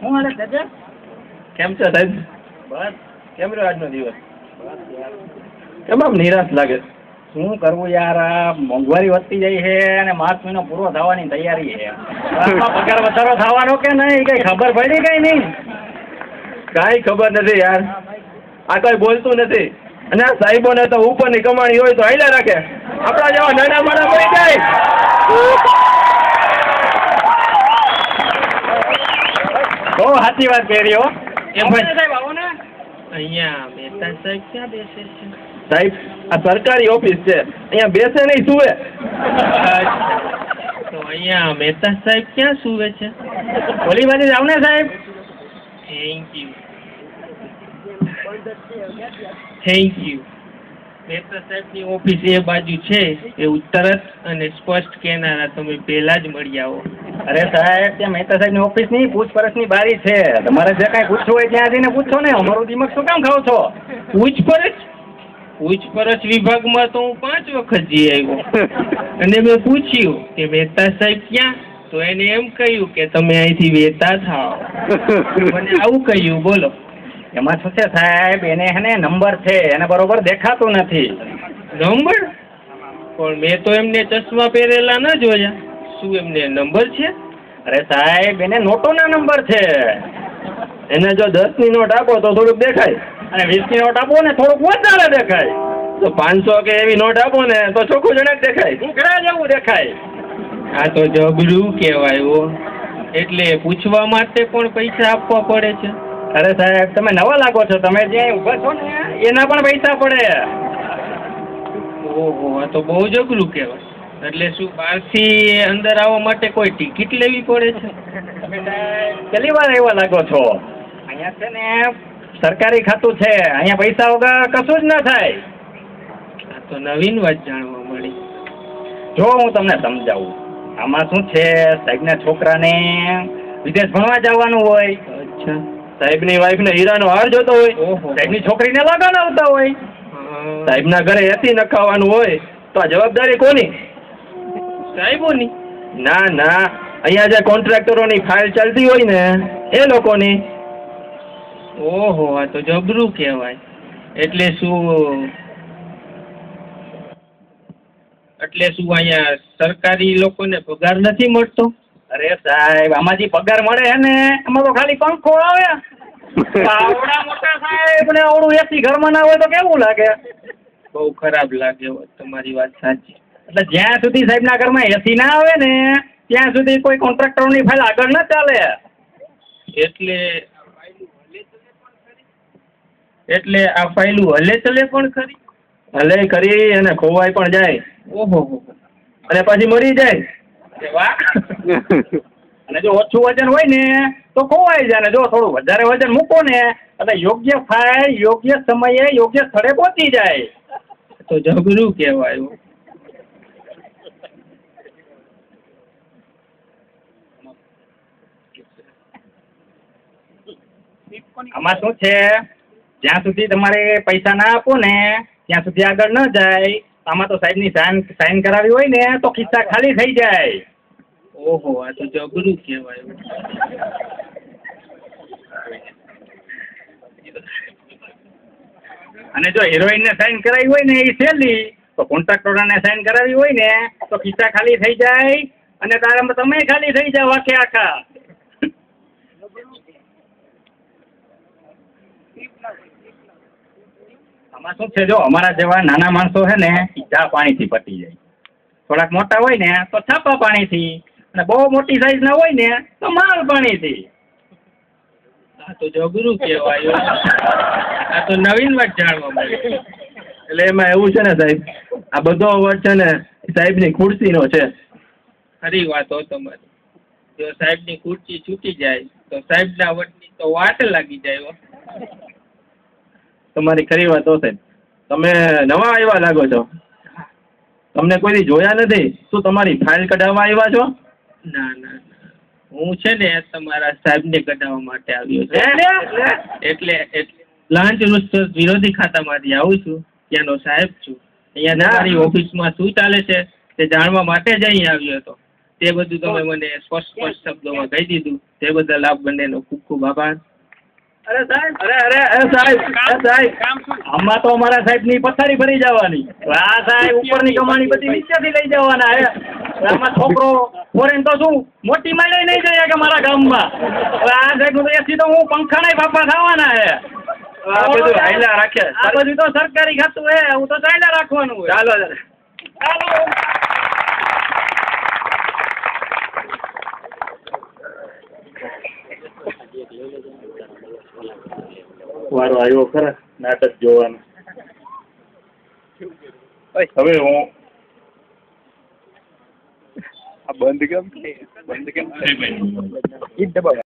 હું હાલે દાદા? કેમ છે સાહેબ? બસ કેમ રહ્યો આજનો દિવસ? કેમ આમ નિરાશ લાગે? શું કરવું યાર, આ મોંઘવારી વધતી જાય છે અને માર્ચ મહિનો પૂરો થવાની તૈયારી છે. પગાર વધારો થવાનો કે નહીં કઈ ખબર પડી કઈ નહીં? કાંઈ ખબર નથી યાર. આ કઈ બોલતું નથી અને આ સાહેબોને તો ઉપરની કમાણી હોય તો હાલ્યા રાખે. આપણા જેવા નાના માણા મરી જાય. બહુ સાચી વાત કરી હો. સાહેબ આવો ને. અહીંયા મહેતા સાહેબ ક્યાં બેસે છે? સાહેબ આ સરકારી ઓફિસ છે, અહીંયા બેસે નહીં સુવે. તો અહીંયા મહેતા સાહેબ ક્યાં સુવે છે? ઓલી બાજુ જાવ ને સાહેબ. Thank you. Thank you. Mehta સાહેબની ઓફિસ એ બાજુ છે, એવું તરત અને સ્પષ્ટ કહેનારા તમે પહેલા જ મળી આવો. અરે સાહેબ, ત્યાં મહેતા સાહેબની ઓફિસ ની પૂછપરછની બારી છે. તમારે જે કાંઈ પૂછવું હોય ત્યાં જઈને પૂછો ને. અમારું દિમાગ શું કામ ખાવ છો? પૂછપરછ વિભાગમાં તો હું 5 વખત જઈ આવ્યો અને મેં પૂછ્યું કે મહેતા સાહેબ ક્યાં, તો એને એમ કહ્યું કે તમે અહીંથી વેતા થાઓ. મને આવું કહ્યું. બોલો એમાં શું છે સાહેબ, એને હે નંબર છે, એને બરોબર દેખાતું નથી. નંબર? પણ મેં તો એમને ચશ્મા પહેરેલા ન જોયા. શું એમને નંબર છે? અરે સાહેબ, એને નોટોના નંબર છે. એને જો 10ની નોટ આપો તો થોડુંક દેખાય અને 20ની નોટ આપો ને થોડુંક વધારે દેખાય. તો 500 કે એવી નોટ આપો ને તો ચોખ્ખું જણાક દેખાય. ઘણા જેવું દેખાય. આ તો જબરું કહેવાય હો. એટલે પૂછવા માટે પણ પૈસા આપવા પડે છે? અરે સાહેબ, તમે નવા લાગો છો. તમે જ્યાં ઊભા છો ને એના પણ પૈસા પડે. ઓહો, આ તો બહુ જબરું કહેવાય. એટલે શું બહારથી અંદર આવવા માટે કોઈ ટિકિટ લેવી પડે છે? તમે પહેલી વાર એવા લાગો છો. અહીંયા છે ને સરકારી ખાતું છે, અહીંયા પૈસા વગર કશું જ ના થાય. આ તો નવીન વાત જાણવા મળી. જો હું તમને સમજાવું. આમાં શું છે, સાહેબના છોકરાને વિદેશ ભણવા જવાનું હોય. અચ્છા. સાહેબની વાઈફને હીરાનો હાર જોતો હોય. ઓહો. સાહેબની છોકરીને લગન આવતા હોય. સાહેબના ઘરે એસી નખાવાનું હોય તો આ જવાબદારી કોની? સાહેબોની? ના ના, અહીંયા જે કોન્ટ્રાક્ટરોની ફાઇલ ચાલતી હોય ને એ લોકોની. ઓહો, આ તો જબરું કહેવાય. એટલે શું અહીંયા સરકારી લોકોને પગાર નથી મળતો? અરે સાહેબ, આમાં જે પગાર મળે છે ને એમાં તો ખાલી પંખો આવે. આવડા મોટા સાહેબ ને આવડું એસી ઘરમાં ના હોય તો કેવું લાગે? બહુ ખરાબ લાગે. તમારી વાત સાચી. એટલે જ્યાં સુધી સાહેબના ઘરમાં એસી ના આવે ને ત્યાં સુધી કોઈ કોન્ટ્રાક્ટરોની ફાઇલ આગળ ના ચાલે. એટલે આ ફાઇલું હલે ચલે પણ ખરી? હલે કરી અને ખોવાઈ પણ જાય. ઓહો. અને પાછી મરી જાય. વાહ. અને જો ઓછું વજન હોય ને તો ખોવાઈ જાય, ને જો થોડું વધારે વજન મૂકો ને એટલે યોગ્ય ફાઇલ યોગ્ય સમયે યોગ્ય સ્થળે પહોંચી જાય. તો જબરું કહેવાય. આમાં શું છે, જ્યાં સુધી તમારે પૈસા ના આપો ને ત્યાં સુધી આગળ ન જાય. આમાં તો સાહેબની સાઇન કરાવી હોય ને તો ખિસ્સા ખાલી થઈ જાય. ઓહો, આ તો જબરું કહેવાય. અને જો હિરોઈનને સાઇન કરાવી હોય ને એ સહેલી, તો કોન્ટ્રાક્ટરોને સાઇન કરાવી હોય ને તો ખિસ્સા ખાલી થઈ જાય અને તારે તમે ખાલી થઈ જાવ આખે આખા. આમાં શું છે, જો અમારા જેવા નાના માણસો છે ને ચા પાણીથી પતી જાય. થોડાક મોટા હોય ને તો છાપા પાણીથી, અને બહુ મોટી સાઈઝ ના હોય ને તો માલ પાણીથી. આ તો જબરું કહેવાય. આ તો નવીન વાત જાણવા મળી. એટલે એમાં એવું છે ને સાહેબ, આ બધો અવાજ છે ને સાહેબની ખુરશીનો છે. ખરી વાત હો તમારી. જો સાહેબની ખુરશી છૂટી જાય તો સાહેબના વટની તો વાટ લાગી જાય. તમારી ખરી વાત હો સાહેબ. તમે નવા આવ્યા લાગો છો. તમને કોઈ જોયા નથી. શું તમારી ફાઇલ કઢાવવા આવ્યા છો? ના ના, હું છે ને તમારા સાહેબને કઢાવવા માટે આવ્યો છું. એટલે લાંચ રૂશ્વત વિરોધી ખાતામાંથી આવું છું. ત્યાંનો સાહેબ છું. અહીંયા તમારી ઓફિસમાં શું ચાલે છે તે જાણવા માટે જ અહીં આવ્યો હતો. તે બધું તમે મને સ્પષ્ટ શબ્દોમાં કહી દીધું તે બદલ આપ બંનેનો ખૂબ ખૂબ આભાર. અરે સાહેબ આમાં તો અમારા સાહેબની પથારી ભરી જવાની. આ સાહેબ ઉપરની કમાણી બધી નીચેથી લઈ જવાના હે. આમાં છોકરો ફોરેન તો શું મોટી માળે નહીં જાય કે મારા ગામમાં. હવે આ સાહેબ તો એથી તો હું પંખાના બાપા થવાના હે. આ બધું હાઈલા રાખે. આ બધું તો સરકારી ખાતું હે, હું તો ચાલ્યા રાખવાનું હોય. ચાલો. વારો આવ્યો ખરા નાટક જોવાનો. હવે હું આ બંધ કેમ